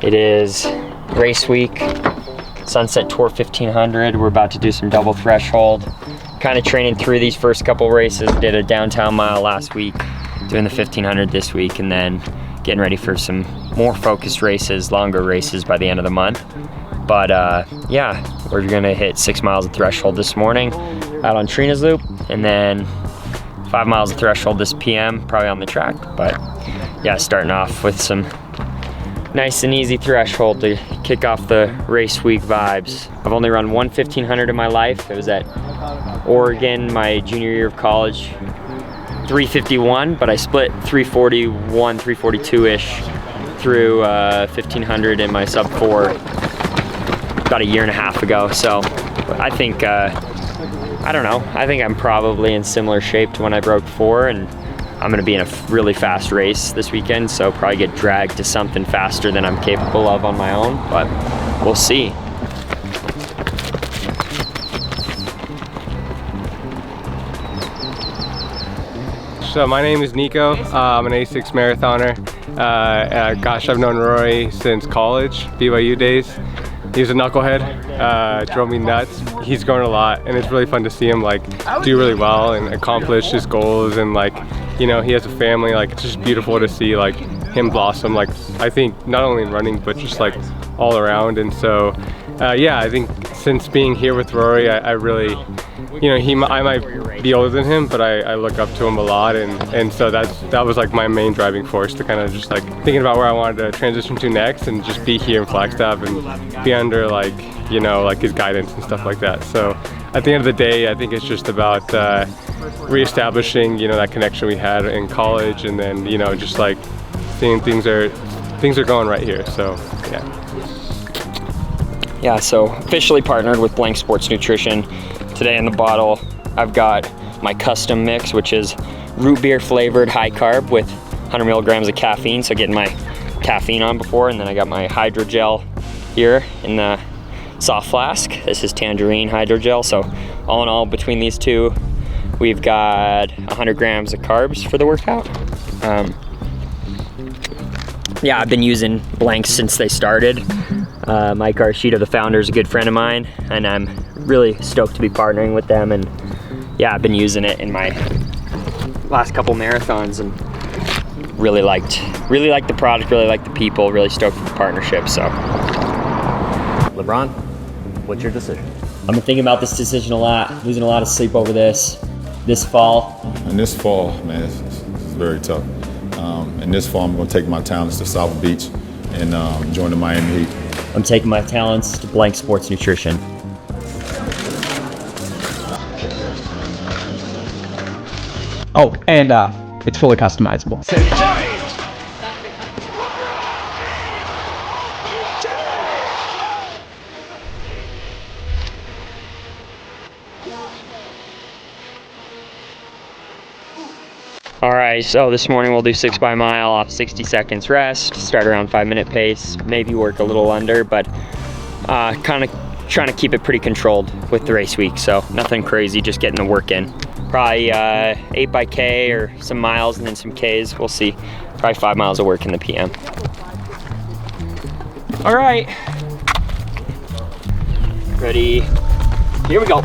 It is race week, Sunset Tour 1500. We're about to do some double threshold. Kind of training through these first couple races. Did a downtown mile last week, doing the 1500 this week, and then getting ready for some more focused races, longer races by the end of the month. But yeah, we're gonna hit 6 miles of threshold this morning out on Trina's Loop, and then 5 miles of threshold this PM, probably on the track. But yeah, starting off with some nice and easy threshold to kick off the race week vibes. I've only run one 1500 in my life. It was at Oregon my junior year of college, 351, but I split 341, 342-ish through 1500 in my sub 4 about a year and a half ago. So I think, I don't know, I think I'm probably in similar shape to when I broke 4, and I'm gonna be in a really fast race this weekend, so probably get dragged to something faster than I'm capable of on my own, but we'll see. So my name is Nico. I'm an A6 marathoner. Gosh, I've known Rory since college, BYU days. He was a knucklehead, drove me nuts. He's grown a lot, and it's really fun to see him like do really well and accomplish his goals, and like, you know, he has a family. Like, it's just beautiful to see like him blossom, like I think not only in running but just like all around. And so yeah, I think since being here with Rory, I really, you know, I might be older than him, but I look up to him a lot, and so that was like my main driving force to kind of just like thinking about where I wanted to transition to next, and just be here in Flagstaff and be under like, you know, like his guidance and stuff like that. So at the end of the day, I think it's just about reestablishing, you know, that connection we had in college, and then, you know, just like seeing things are going right here. So yeah. Yeah, so officially partnered with Blank Sports Nutrition. Today in the bottle, I've got my custom mix, which is root beer flavored high carb with 100 milligrams of caffeine, so getting my caffeine on before. And then I got my hydrogel here in the soft flask. This is tangerine hydrogel. So all in all, between these two, we've got 100 grams of carbs for the workout. Yeah, I've been using Blank since they started. Mike Arshita, the founder, is a good friend of mine, and I'm really stoked to be partnering with them. And yeah, I've been using it in my last couple marathons, and really liked the product, really liked the people, really stoked for the partnership. So, LeBron, what's your decision? I've been thinking about this decision a lot, losing a lot of sleep over this fall. And this fall, man, it's very tough. And this fall, I'm going to take my talents to South Beach and join the Miami Heat. I'm taking my talents to Blank Sports Nutrition. Oh, and it's fully customizable. All right, so this morning we'll do 6 by mile off 60 seconds rest, start around 5-minute pace, maybe work a little under, but kind of trying to keep it pretty controlled with the race week, so nothing crazy, just getting the work in. Probably 8 by K or some miles and then some Ks, we'll see. Probably 5 miles of work in the PM. All right, ready, here we go.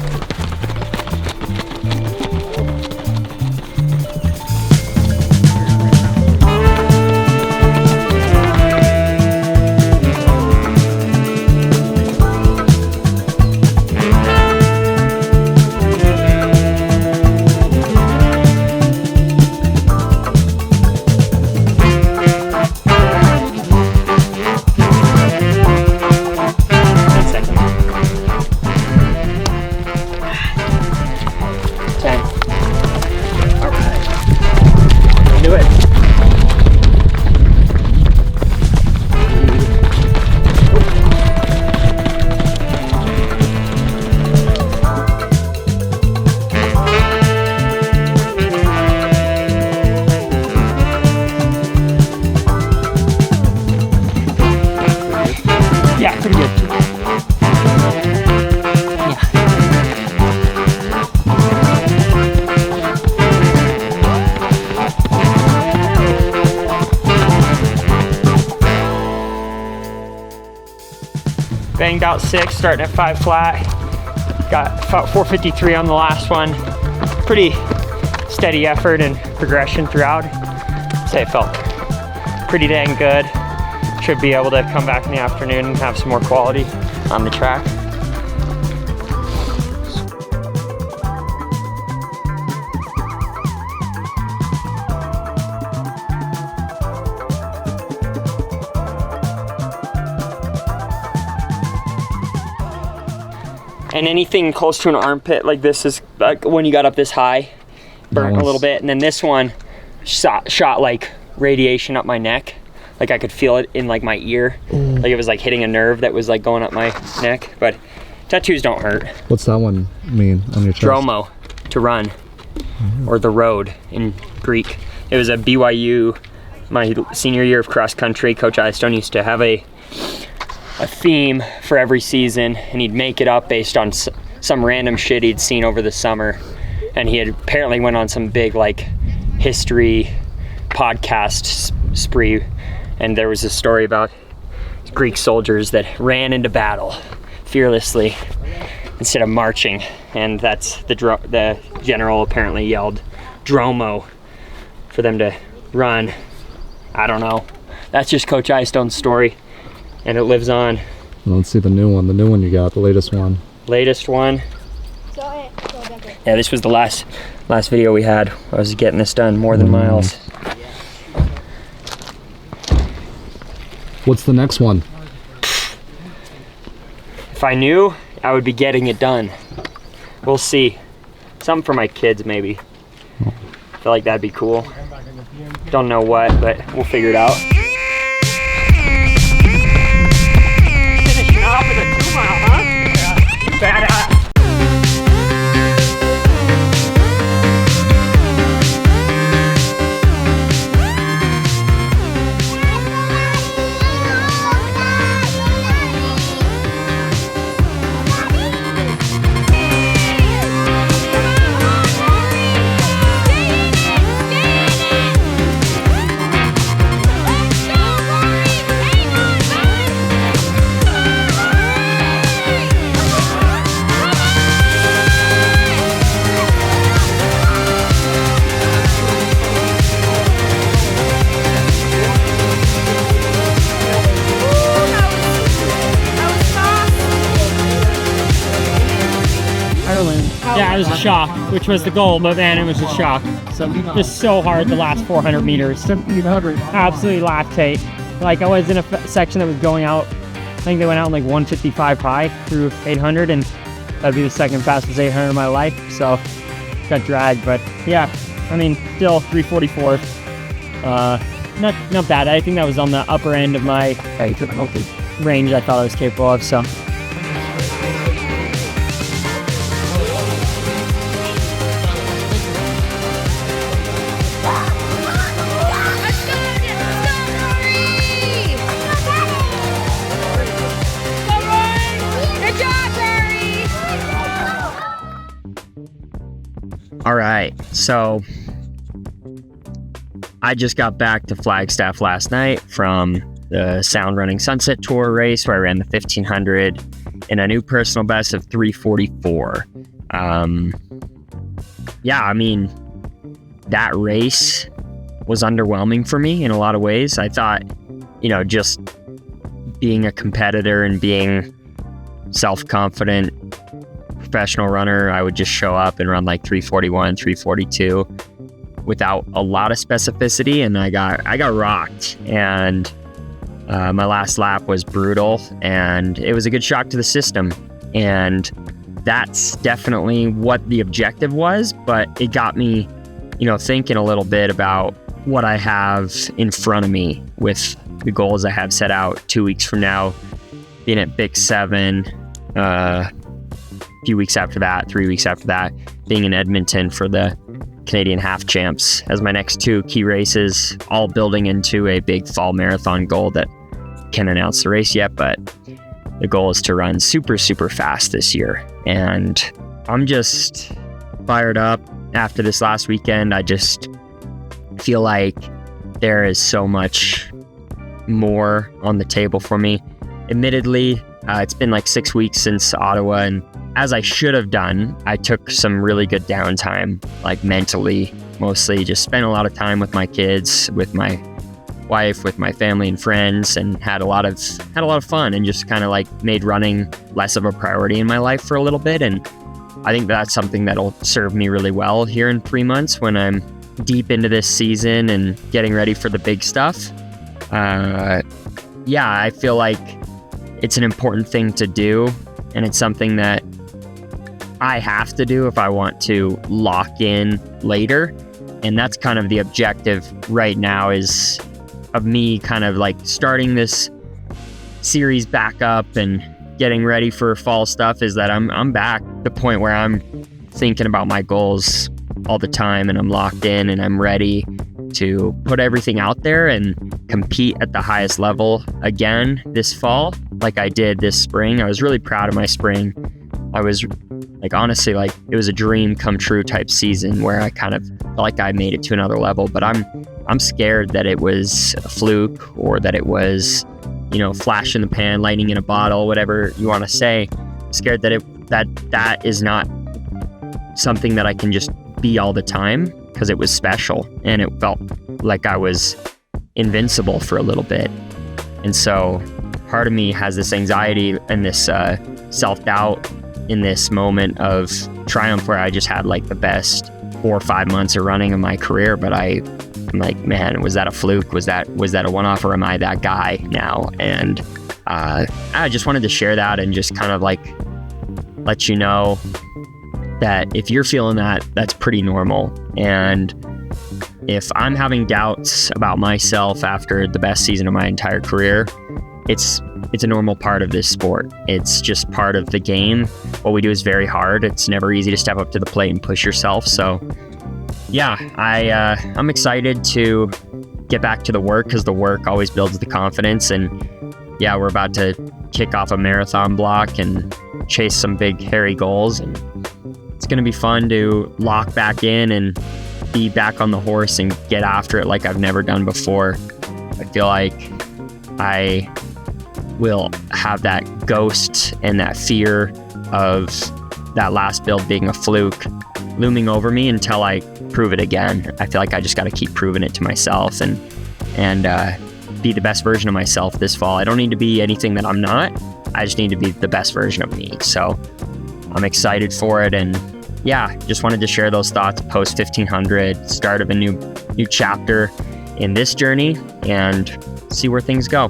banged out 6, starting at 5 flat. Got about 453 on the last one. Pretty steady effort and progression throughout. I'd say it felt pretty dang good. Should be able to come back in the afternoon and have some more quality on the track. And anything close to an armpit like this is like when you got up this high, burnt a little bit. And then this one shot like radiation up my neck. Like I could feel it in like my ear. Like it was like hitting a nerve that was like going up my neck. But tattoos don't hurt. What's that one mean on your chest? Dromo, to run, or the road in Greek. It was a BYU, my senior year of cross country. Coach Eystone used to have a theme for every season, and he'd make it up based on some random shit he'd seen over the summer. And he had apparently went on some big like history podcast spree, and there was a story about Greek soldiers that ran into battle fearlessly instead of marching, and that's the general apparently yelled Dromo for them to run. I don't know, that's just Coach Eystone's story, and it lives on. Let's see the new one you got, the latest one. Latest one. Yeah, this was the last video we had. I was getting this done, more than miles. What's the next one? If I knew, I would be getting it done. We'll see. Something for my kids, maybe. I feel like that'd be cool. Don't know what, but we'll figure it out. Finishing off with a 2 mile, huh? Yeah. You badass. Yeah, it was a shock, which was the goal, but man, it was a shock. Just so hard the last 400 meters. 1700. Absolutely lactate. Like I was in a section that was going out, I think they went out in like 155 high through 800, and that'd be the second fastest 800 of my life. So got dragged, but yeah, I mean, still 344. Not bad. I think that was on the upper end of my range I thought I was capable of. So. All right, so I just got back to Flagstaff last night from the Sound Running Sunset Tour race where I ran the 1500 in a new personal best of 344. Yeah, I mean, that race was underwhelming for me in a lot of ways. I thought, you know, just being a competitor and being self-confident professional runner, I would just show up and run like 341, 342 without a lot of specificity, and I got rocked, and my last lap was brutal, and it was a good shock to the system, and that's definitely what the objective was, but it got me, you know, thinking a little bit about what I have in front of me with the goals I have set out 2 weeks from now, being at Big 7, few weeks after that, 3 weeks after that, being in Edmonton for the Canadian Half Champs as my next 2 key races, all building into a big fall marathon goal that can't announce the race yet, but the goal is to run super, super fast this year. And I'm just fired up after this last weekend. I just feel like there is so much more on the table for me. Admittedly, It's been like 6 weeks since Ottawa, and as I should have done, I took some really good downtime, like mentally, mostly just spent a lot of time with my kids, with my wife, with my family and friends, and had a lot of fun, and just kind of like made running less of a priority in my life for a little bit. And I think that's something that'll serve me really well here in 3 months when I'm deep into this season and getting ready for the big stuff. I feel like it's an important thing to do, and it's something that I have to do if I want to lock in later. And that's kind of the objective right now, is of me kind of like starting this series back up and getting ready for fall stuff, is that I'm back to the point where I'm thinking about my goals all the time, and I'm locked in, and I'm ready to put everything out there and compete at the highest level again this fall, like I did this spring. I was really proud of my spring. I was like, honestly, like it was a dream come true type season where I kind of felt like I made it to another level. But I'm scared that it was a fluke, or that it was, flash in the pan, lightning in a bottle, whatever you want to say. I'm scared that that is not something that I can just be all the time, because it was special and it felt like I was invincible for a little bit. And so part of me has this anxiety and this self-doubt in this moment of triumph, where I just had like the best 4 or 5 months of running of my career. But I'm like, man, was that a fluke? Was that a one-off, or am I that guy now? And I just wanted to share that and just kind of like let you know that if you're feeling that, that's pretty normal. And if I'm having doubts about myself after the best season of my entire career, it's a normal part of this sport. It's just part of the game. What we do is very hard. It's never easy to step up to the plate and push yourself. So yeah, I'm excited to get back to the work, because the work always builds the confidence. And yeah, we're about to kick off a marathon block and chase some big hairy goals, and it's going to be fun to lock back in and be back on the horse and get after it like I've never done before. I feel like I will have that ghost and that fear of that last build being a fluke looming over me until I prove it again. I feel like I just got to keep proving it to myself and be the best version of myself this fall. I don't need to be anything that I'm not. I just need to be the best version of me. So I'm excited for it. And yeah, just wanted to share those thoughts post 1500, start of a new chapter in this journey, and see where things go.